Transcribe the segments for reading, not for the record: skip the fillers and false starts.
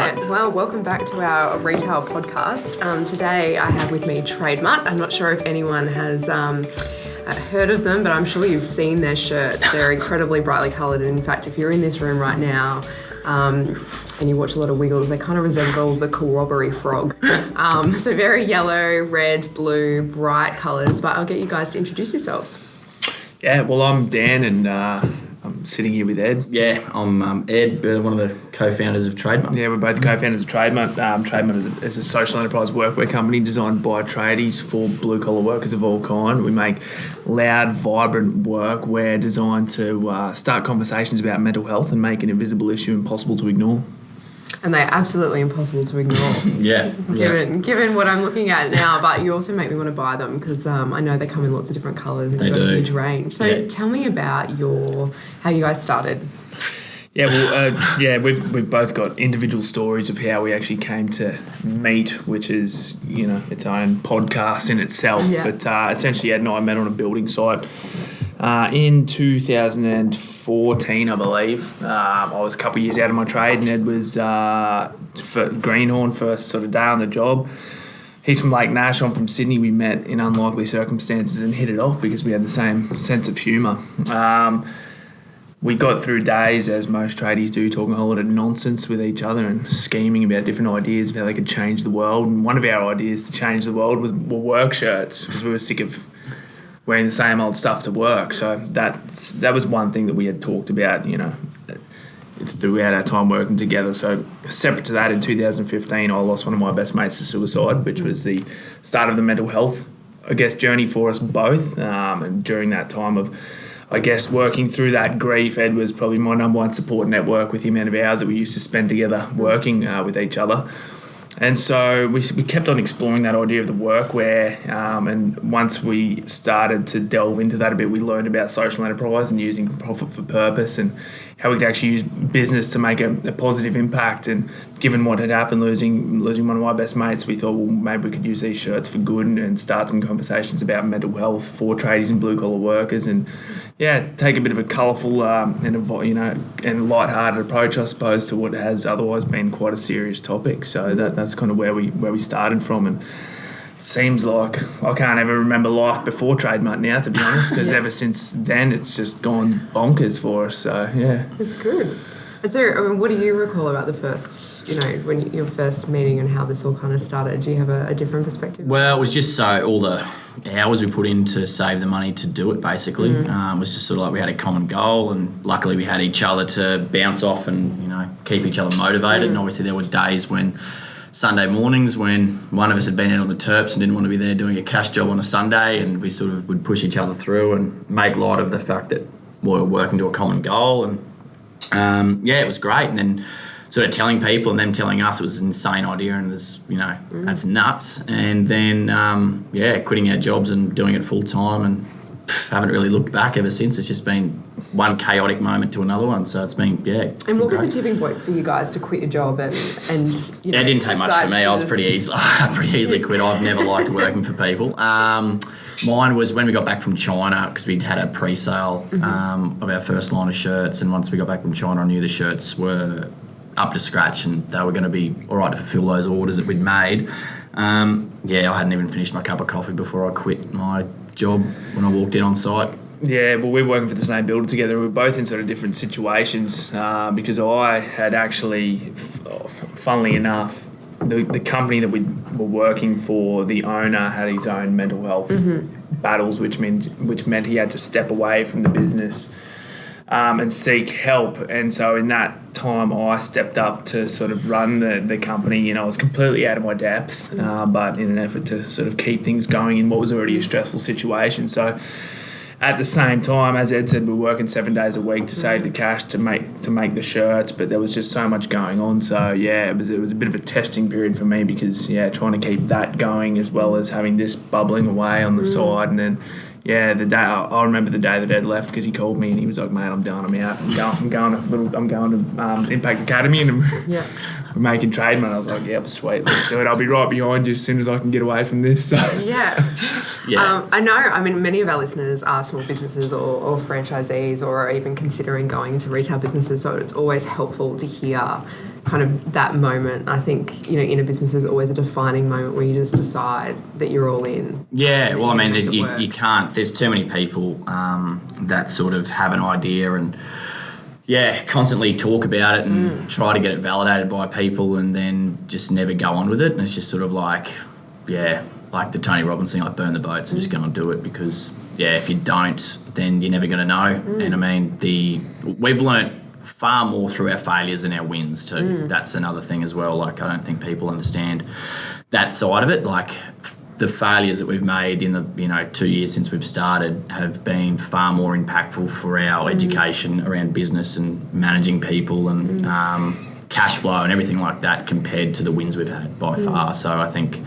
right, well, welcome back to our retail podcast. Today I have with me TradeMutt. I'm not sure if anyone has heard of them, but I'm sure you've seen their shirts. They're incredibly brightly coloured. And in fact, if you're in this room right now and you watch a lot of Wiggles, they kind of resemble the corroboree frog. So very yellow, red, blue, bright colours. But I'll get you guys to introduce yourselves. Yeah, well, I'm Dan and I'm sitting here with Ed. Yeah, I'm Ed, one of the co-founders of TradeMutt. Yeah, we're both co-founders of TradeMutt. TradeMutt is a social enterprise workwear company designed by tradies for blue-collar workers of all kind. We make loud, vibrant workwear designed to start conversations about mental health and make an invisible issue impossible to ignore. And they're absolutely impossible to ignore. Given what I'm looking at now, but you also make me want to buy them because I know they come in lots of different colours and they've got a huge range. So tell me about how you guys started. Yeah, well, we've both got individual stories of how we actually came to meet, which is, its own podcast in itself. Yeah. But essentially, Ed and I met on a building site in 2014, I believe. I was a couple of years out of my trade, and Ed was for Greenhorn, first sort of day on the job. He's from Lake Nash, I'm from Sydney. We met in unlikely circumstances and hit it off because we had the same sense of humour. We got through days, as most tradies do, talking a whole lot of nonsense with each other and scheming about different ideas of how they could change the world. And one of our ideas to change the world were work shirts, because we were sick of wearing the same old stuff to work. So that was one thing that we had talked about, throughout our time working together. So separate to that, in 2015, I lost one of my best mates to suicide, which was the start of the mental health, journey for us both. And during that time of, working through that grief, Ed was probably my number one support network with the amount of hours that we used to spend together working with each other. And so we kept on exploring that idea of the workwear, and once we started to delve into that a bit, we learned about social enterprise and using profit for purpose and how we could actually use business to make a positive impact. And given what had happened, losing one of my best mates, we thought, well, maybe we could use these shirts for good and start some conversations about mental health for tradies and blue-collar workers, and take a bit of a colourful and light-hearted approach, I suppose, to what has otherwise been quite a serious topic. So that's kind of where we started from, and it seems like I can't ever remember life before TradeMutt now, to be honest, because ever since then it's just gone bonkers for us. So it's good. And so, what do you recall about the first, when your first meeting and how this all kind of started? Do you have a different perspective? Well, it was just all the hours we put in to save the money to do it, basically. It was just sort of like we had a common goal, and luckily we had each other to bounce off and, keep each other motivated. And obviously there were days Sunday mornings when one of us had been out on the terps and didn't want to be there doing a cash job on a Sunday, and we sort of would push each other through and make light of the fact that we were working to a common goal. And it was great. And then sort of telling people and them telling us it was an insane idea and that's nuts. And then, quitting our jobs and doing it full time, and haven't really looked back ever since. It's just been one chaotic moment to another one. So it's been, And what was the tipping point for you guys to quit your job and it didn't take much for me. I was pretty easily quit. I've never liked working for people. Mine was when we got back from China, because we'd had a pre-sale of our first line of shirts, and once we got back from China, I knew the shirts were up to scratch and they were going to be all right to fulfil those orders that we'd made. I hadn't even finished my cup of coffee before I quit my job when I walked in on site. Yeah, well, we were working for the same builder together. We were both in sort of different situations because I had actually, funnily enough, the company that we were working for, the owner had his own mental health battles, which meant he had to step away from the business and seek help. And so in that time, I stepped up to sort of run the company. I was completely out of my depth, but in an effort to sort of keep things going in what was already a stressful situation. So at the same time, as Ed said, we were working 7 days a week to save the cash to make the shirts, but there was just so much going on. So it was a bit of a testing period for me because trying to keep that going as well as having this bubbling away on the side. And then the day I remember the day that Ed left, because he called me and he was like, "Mate, I'm done. I'm out. I'm going to Impact Academy and we're making TradeMutt." I was like, "Yeah, sweet, let's do it. I'll be right behind you as soon as I can get away from this." So I know. I mean, many of our listeners are small businesses or franchisees or are even considering going into retail businesses. So it's always helpful to hear kind of that moment. I think, in a business there's always a defining moment where you just decide that you're all in. Yeah, well, I mean, you can't, there's too many people that sort of have an idea and constantly talk about it and try to get it validated by people and then just never go on with it. And it's just sort of like the Tony Robbins thing, like burn the boats and just go and do it, because if you don't, then you're never going to know. And I mean, we've learnt far more through our failures than our wins too. That's another thing as well. Like, I don't think people understand that side of it. Like, the failures that we've made in the 2 years since we've started have been far more impactful for our education around business and managing people and cash flow and everything like that compared to the wins we've had by far. So I think,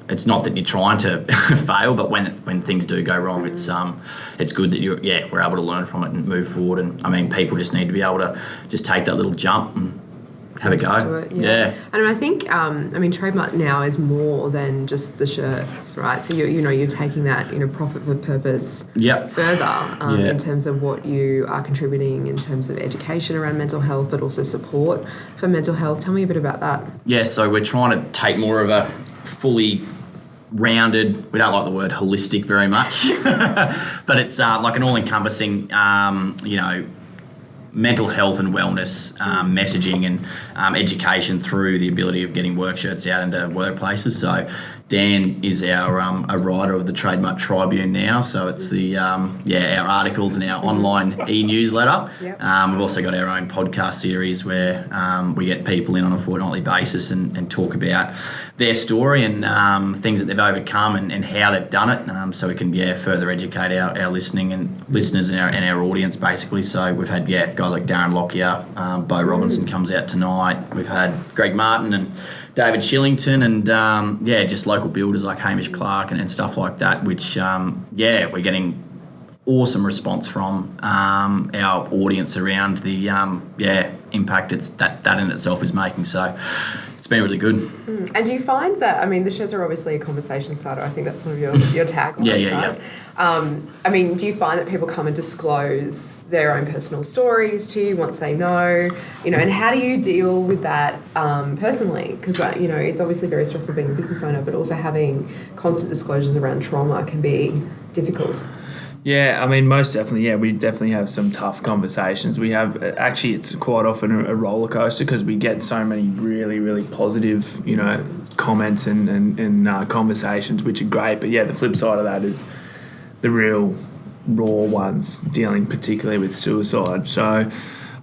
it's not that you're trying to fail, but when things do go wrong, it's good that we're able to learn from it and move forward. And I mean, people just need to be able to just take that little jump and have a go. And I think TradeMutt now is more than just the shirts, right? So you're taking that profit for purpose further in terms of what you are contributing in terms of education around mental health, but also support for mental health. Tell me a bit about that. So we're trying to take more of a fully rounded, we don't like the word holistic very much, but it's like an all-encompassing mental health and wellness messaging and education through the ability of getting workshirts out into workplaces. So Dan is our a writer of the TradeMutt Tribune now, so it's the our articles and our online e-newsletter. We've also got our own podcast series where we get people in on a fortnightly basis and talk about their story and things that they've overcome and how they've done it, so we can further educate our listeners and our audience basically. So we've had guys like Darren Lockyer, Bo Robinson comes out tonight. We've had Greg Martin and David Shillington and just local builders like Hamish Clark and stuff like that, which we're getting awesome response from our audience around the impact that in itself is making. So it's been really good. And do you find that, the shows are obviously a conversation starter. I think that's one of your taglines, right? Do you find that people come and disclose their own personal stories to you once they know, and how do you deal with that personally? Because, it's obviously very stressful being a business owner, but also having constant disclosures around trauma can be difficult. Yeah, most definitely. We definitely have some tough conversations. We have, actually, it's quite often a roller coaster because we get so many really, really positive, comments and conversations, which are great. But the flip side of that is the real raw ones, dealing particularly with suicide. So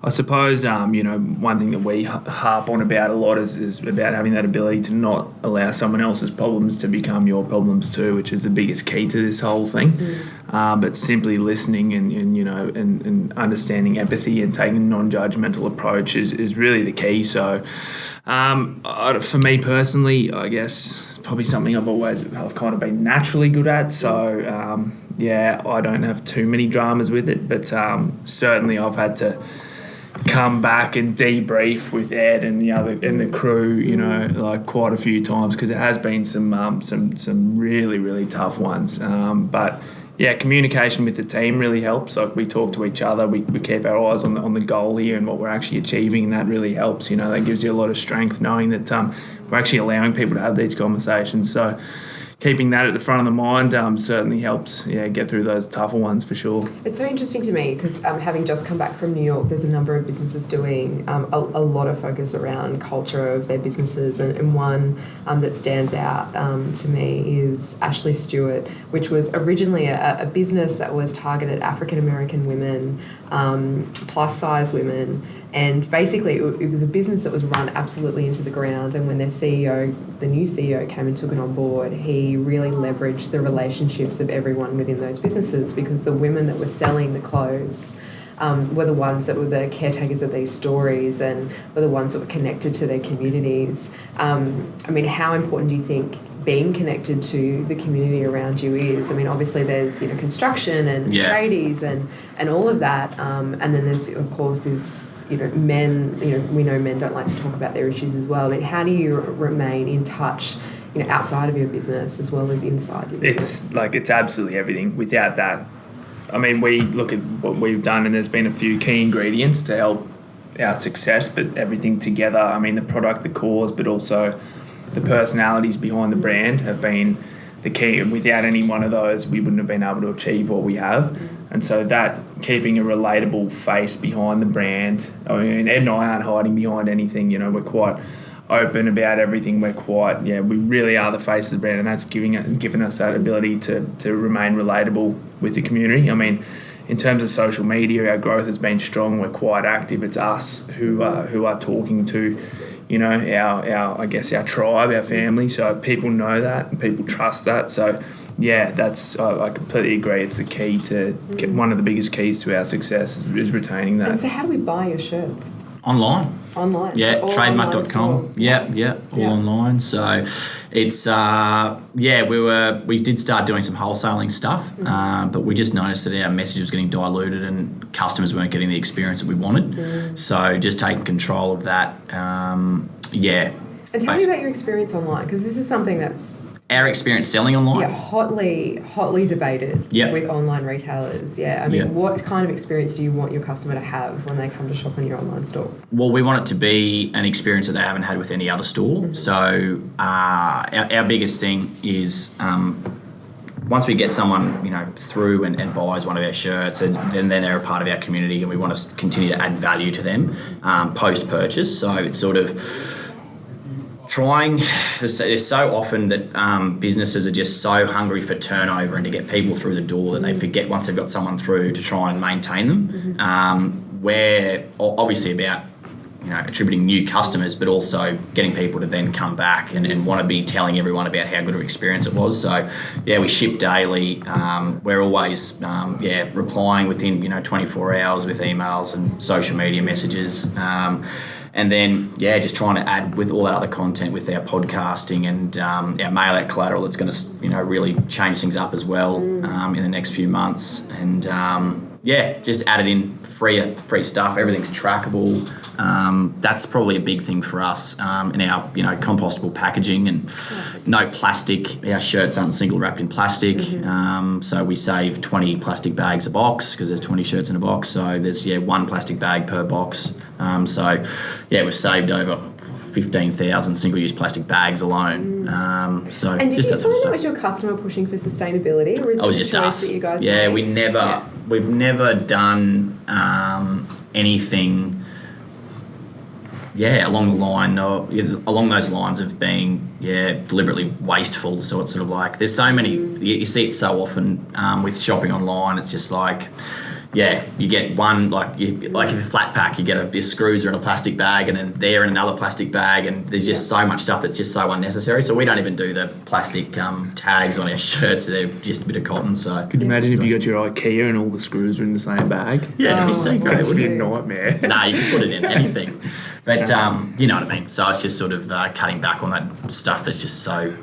I suppose, one thing that we harp on about a lot is about having that ability to not allow someone else's problems to become your problems too, which is the biggest key to this whole thing. But simply listening and understanding empathy and taking a non-judgmental approach is really the key. So for me personally, I guess it's probably something I've kind of been naturally good at. So I don't have too many dramas with it, but certainly I've had to come back and debrief with Ed and the crew, like quite a few times, because it has been some really, really tough ones. But communication with the team really helps. Like, we talk to each other, we keep our eyes on the goal here and what we're actually achieving, and that really helps. That gives you a lot of strength knowing that we're actually allowing people to have these conversations. So keeping that at the front of the mind certainly helps get through those tougher ones for sure. It's so interesting to me because having just come back from New York, there's a number of businesses doing a lot of focus around culture of their businesses, and one that stands out to me is Ashley Stewart, which was originally a business that was targeted African American women, plus size women. And basically, it was a business that was run absolutely into the ground. And when their CEO, the new CEO, came and took it on board, he really leveraged the relationships of everyone within those businesses, because the women that were selling the clothes were the ones that were the caretakers of these stories and were the ones that were connected to their communities. How important do you think being connected to the community around you is? Obviously there's construction and tradies and all of that, and then there's of course this men. We know men don't like to talk about their issues as well. How do you remain in touch, outside of your business as well as inside your business? It's absolutely everything. Without that, we look at what we've done, and there's been a few key ingredients to help our success, but everything together. I mean, the product, the cause, but also the personalities behind the brand have been the key. And without any one of those, we wouldn't have been able to achieve what we have. And so that keeping a relatable face behind the brand. I mean, Ed and I aren't hiding behind anything. You know, we're quite open about everything. We're quite, we really are the face of the brand, and that's giving us that ability to remain relatable with the community. I mean, in terms of social media, our growth has been strong. We're quite active. It's us who are talking to, our tribe, our family. So people know that and people trust that. So that's I completely agree. It's the key to one of the biggest keys to our success is retaining that. And so how do we buy your shirts? Online. Yeah, so TradeMutt.com. All online. So it's we did start doing some wholesaling stuff, but we just noticed that our message was getting diluted and customers weren't getting the experience that we wanted. So just taking control of that. And tell me about your experience online, because this is something that's our experience selling online. Yeah, hotly debated with online retailers. Yeah, I mean, what kind of experience do you want your customer to have when they come to shop in your online store? Well, we want it to be an experience that they haven't had with any other store. So our biggest thing is once we get someone through and buys one of our shirts, and then they're a part of our community, and we want to continue to add value to them post purchase. So it's sort of there's so often that businesses are just so hungry for turnover and to get people through the door that they forget once they've got someone through to try and maintain them. We're obviously about attributing new customers, but also getting people to then come back and want to be telling everyone about how good an experience it was. So we ship daily. We're always replying within 24 hours with emails and social media messages. And then, just trying to add with all that other content with our podcasting and our mail out collateral that's going to, really change things up as well in the next few months. And, just added in free stuff. Everything's trackable. That's probably a big thing for us in our, compostable packaging and no plastic. Our shirts aren't single wrapped in plastic. So we save 20 plastic bags a box because there's 20 shirts in a box. So there's, one plastic bag per box. We've saved over 15,000 single-use plastic bags alone. And did you find that was your customer pushing for sustainability, or is it just us that you guys made? We've never done anything along those lines of being deliberately wasteful. So it's sort of like there's so many, you see it so often with shopping online. It's just like you get one, if you flat pack, you get your screws are in a plastic bag and then they're in another plastic bag, and there's just so much stuff that's just so unnecessary. So we don't even do the plastic tags on our shirts. They're just a bit of cotton. So could you imagine if you got your IKEA and all the screws are in the same bag? Yeah, it'd be so great. It would be a nightmare. No, you can put it in anything. But you know what I mean. So it's just sort of cutting back on that stuff that's just so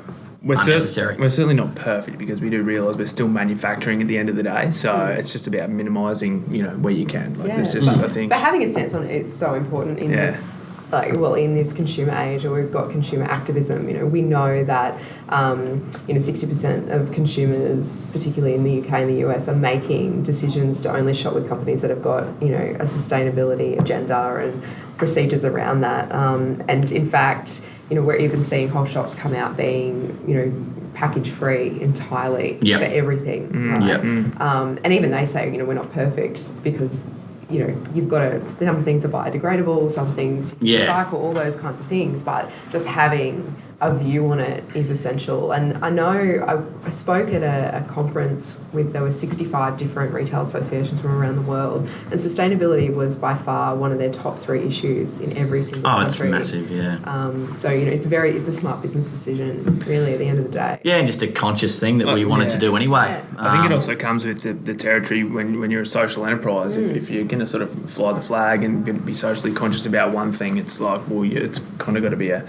unnecessary. We're certainly not perfect, because we do realise we're still manufacturing at the end of the day. So it's just about minimising, where you can. But having a stance on it is so important in this. In this consumer age, or we've got consumer activism. We know that 60% of consumers, particularly in the UK and the US, are making decisions to only shop with companies that have got a sustainability agenda and procedures around that. And in fact, we're even seeing whole shops come out being package free entirely for everything. Right? And even they say we're not perfect, because you've got to, some things are biodegradable, some things you can recycle, all those kinds of things, but just having a view on it is essential. And I know I spoke at a conference there were 65 different retail associations from around the world, and sustainability was by far one of their top 3 issues in every single country. It's massive, it's a smart business decision, really, at the end of the day. Yeah, and just a conscious thing that we wanted to do anyway. I think it also comes with the territory when you're a social enterprise. If you're going to sort of fly the flag and be socially conscious about one thing, it's like, it's kind of got to be a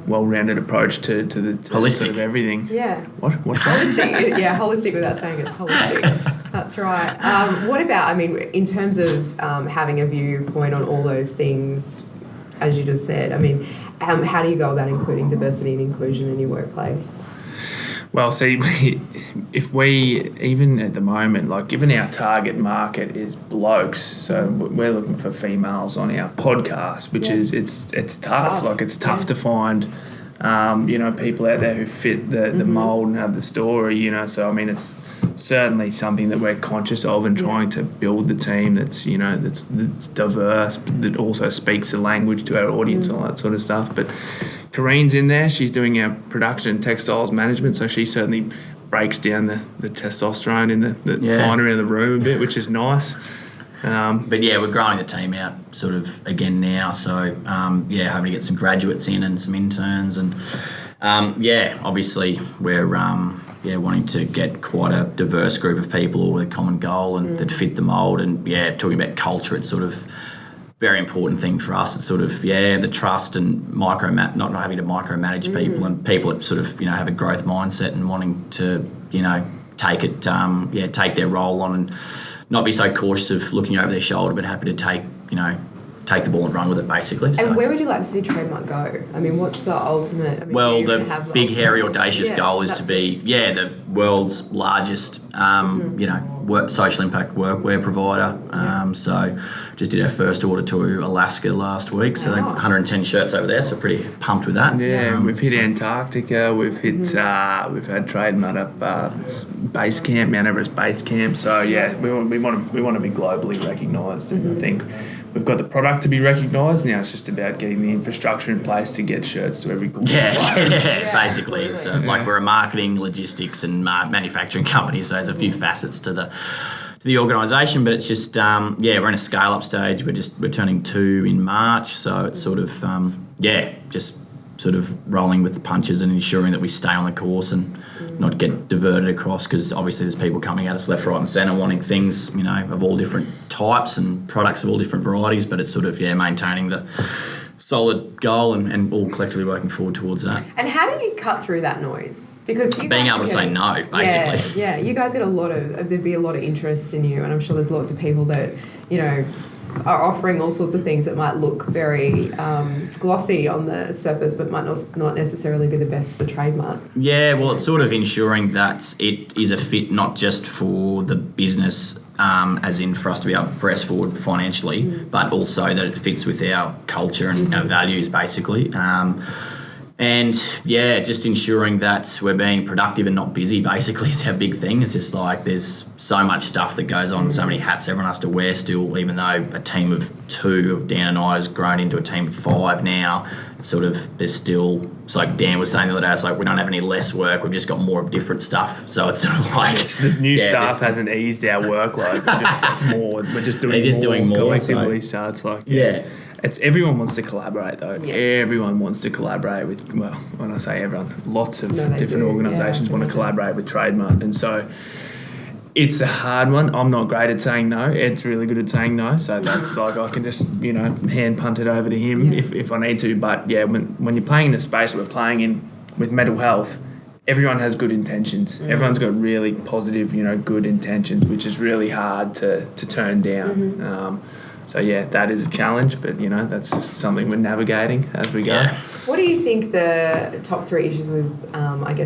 well-rounded approach to holistic. Sort of everything. Yeah. What's holistic? Holistic without saying it's holistic. That's right. What about, in terms of having a viewpoint on all those things, as you just said, how do you go about including diversity and inclusion in your workplace? Well, see, if we, even at the moment, like given our target market is blokes, so we're looking for females on our podcast, which is it's tough. Like it's tough to find, people out there who fit the mold and have the story. So I mean, it's certainly something that we're conscious of and trying to build the team that's diverse, that also speaks the language to our audience and all that sort of stuff. But Kareen's in there. She's doing our production and textiles management, so she certainly breaks down the testosterone in the flying around the room a bit, which is nice. But we're growing the team out sort of again now. So hoping to get some graduates in and some interns, and obviously we're wanting to get quite a diverse group of people all with a common goal and that fit the mould. And talking about culture, it's sort of very important thing for us. It's sort of the trust and not having to micromanage people, and people that sort of have a growth mindset and wanting to take it take their role on and not be so cautious of looking over their shoulder, but happy to take the ball and run with it, basically. And where would you like to see TradeMutt go? I mean, what's the ultimate? The big, hairy, audacious goal is to be the world's largest social impact workwear provider. So just did our first order to Alaska last week, so 110 shirts over there, so pretty pumped with that. We've hit Antarctica, we've hit we've had TradeMutt up base camp, Mount Everest base camp. So we want to be globally recognised, and I think we've got the product to be recognised. Now it's just about getting the infrastructure in place to get shirts to every corner. Basically, it's like we're a marketing, logistics, and manufacturing company, so there's a few facets to the organisation, but it's just we're in a scale up stage. We're turning 2 in March, so it's sort of just sort of rolling with the punches and ensuring that we stay on the course and not get diverted across, because obviously there's people coming at us left, right and centre wanting things of all different types and products of all different varieties, but it's sort of maintaining the solid goal and all collectively working forward towards that. And how do you cut through that noise? Because being able to say no, basically. Yeah, you guys get there'd be a lot of interest in you, and I'm sure there's lots of people that are offering all sorts of things that might look very glossy on the surface, but might not necessarily be the best for TradeMutt. Yeah, well, it's sort of ensuring that it is a fit not just for the business, as in for us to be able to press forward financially, but also that it fits with our culture and our values, basically. And just ensuring that we're being productive and not busy, basically, is our big thing. It's just like there's so much stuff that goes on, so many hats everyone has to wear still, even though a team of 2 of Dan and I has grown into a team of 5 now. It's sort of, it's like Dan was saying the other day, it's like we don't have any less work, we've just got more of different stuff. So it's sort of like... The new staff hasn't eased our workload, we've just got more. We're just doing more collectively, so it's like... It's everyone wants to collaborate though. Yes. Everyone wants to collaborate with. Well, when I say everyone, lots of different organisations want to collaborate with TradeMutt, and so it's a hard one. I'm not great at saying no. Ed's really good at saying no, so that's like I can just hand punt it over to him if I need to. But when you're playing in the space that we're playing in with mental health, everyone has good intentions. Everyone's got really positive, good intentions, which is really hard to turn down. So that is a challenge, but that's just something we're navigating as we go. What do you think the top 3 issues with,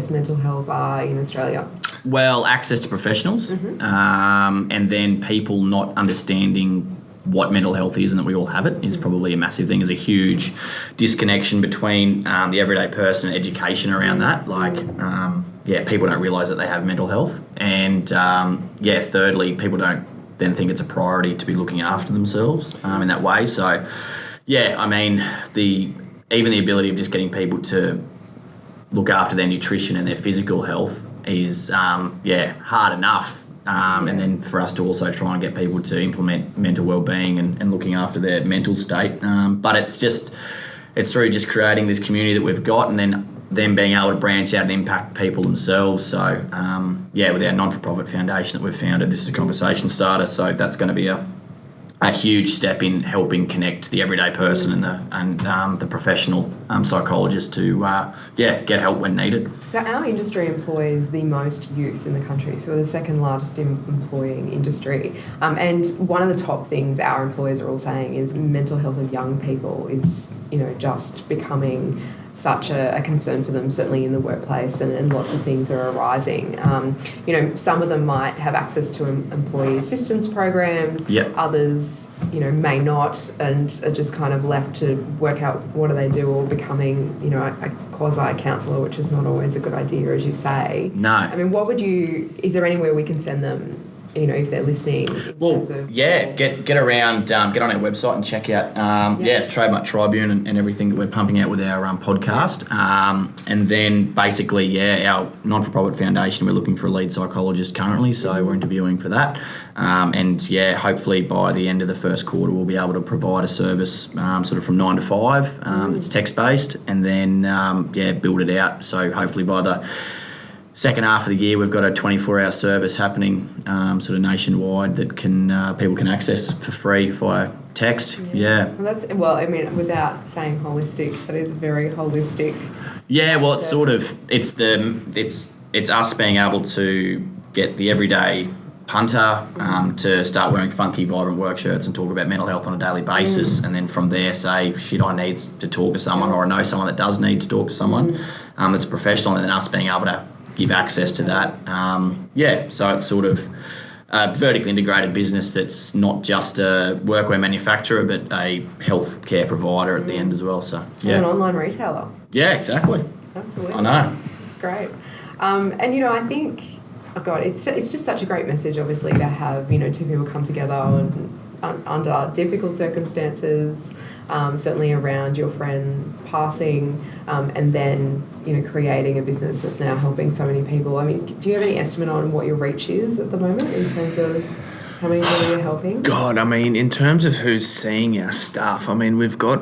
mental health are in Australia? Well, access to professionals, and then people not understanding what mental health is and that we all have it is probably a massive thing. There's a huge disconnection between the everyday person and education around that. Like, people don't realise that they have mental health, and thirdly, people don't then think it's a priority to be looking after themselves in that way. So, even the ability of just getting people to look after their nutrition and their physical health is, hard enough. And then for us to also try and get people to implement mental well-being and looking after their mental state. But it's through just creating this community that we've got, and then them being able to branch out and impact people themselves. So, with our non-for-profit foundation that we've founded, this is a conversation starter. So that's going to be a huge step in helping connect the everyday person and the professional psychologist to get help when needed. So our industry employs the most youth in the country. So we're the second largest employing industry. And one of the top things our employers are all saying is mental health of young people is just becoming such a concern for them, certainly in the workplace, and lots of things are arising. Some of them might have access to employee assistance programs, others, may not, and are just kind of left to work out what do they do, or becoming, a quasi-counsellor, which is not always a good idea, as you say. No. I mean, is there anywhere we can send them, if they're listening? Get around, get on our website and check out, the TradeMutt Tribune and everything that we're pumping out with our podcast. And then basically, our non-for-profit foundation, we're looking for a lead psychologist currently, so we're interviewing for that. Hopefully by the end of the first quarter, we'll be able to provide a service sort of from 9 to 5 that's text-based, and then, build it out. So hopefully by the second half of the year, we've got a 24-hour service happening, sort of nationwide, that people can access for free via text. Yeah. Without saying holistic, that is very holistic. Yeah. Well, it's us being able to get the everyday punter to start wearing funky, vibrant work shirts and talk about mental health on a daily basis, and then from there say, shit, I need to talk to someone, or I know someone that does need to talk to someone that's professional, and then us being able to give access to that. So it's sort of a vertically integrated business that's not just a workwear manufacturer, but a healthcare provider at the end as well. So an online retailer. Yeah, exactly. Absolutely. I know. It's great. I think, it's just such a great message, obviously, to have, two people come together under difficult circumstances, certainly around your friend passing, and then, creating a business that's now helping so many people. I mean, do you have any estimate on what your reach is at the moment in terms of how many people you're helping? God, I mean, in terms of who's seeing our stuff, I mean, we've got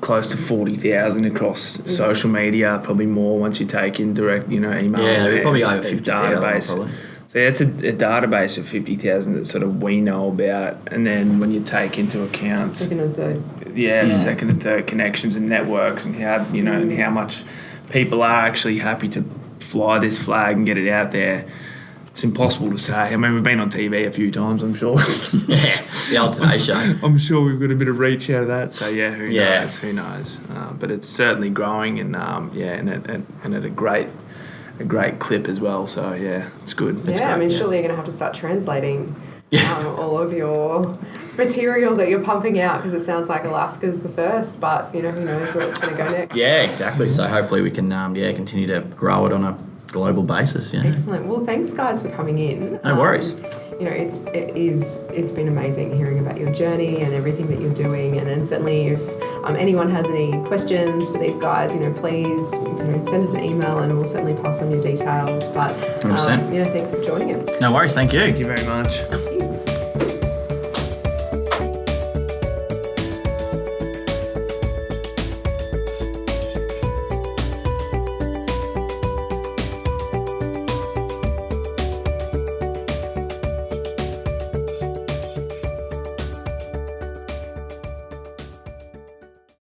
close to 40,000 across social media, probably more once you take in direct, email. Yeah, probably over 50,000 database. So that's a database of 50,000 that sort of we know about, and then when you take into account second and third connections and networks, and how and how much people are actually happy to fly this flag and get it out there, it's impossible to say. I mean, we've been on TV a few times, I'm sure. The old Today Show. I'm sure we've got a bit of reach out of that. So who knows? But it's certainly growing, and at a great clip as well. So it's good. Surely you're going to have to start translating all of your material that you're pumping out, because it sounds like Alaska's the first, but who knows where it's going to go next. Yeah, exactly. So hopefully we can continue to grow it on a global basis. Excellent. Well, thanks guys for coming in. No worries. It's been amazing hearing about your journey and everything that you're doing, and certainly if anyone has any questions for these guys, please send us an email, and we'll certainly pass on your details. But 100%. thanks for joining us. No worries. Thank you. Thank you very much. Thank you.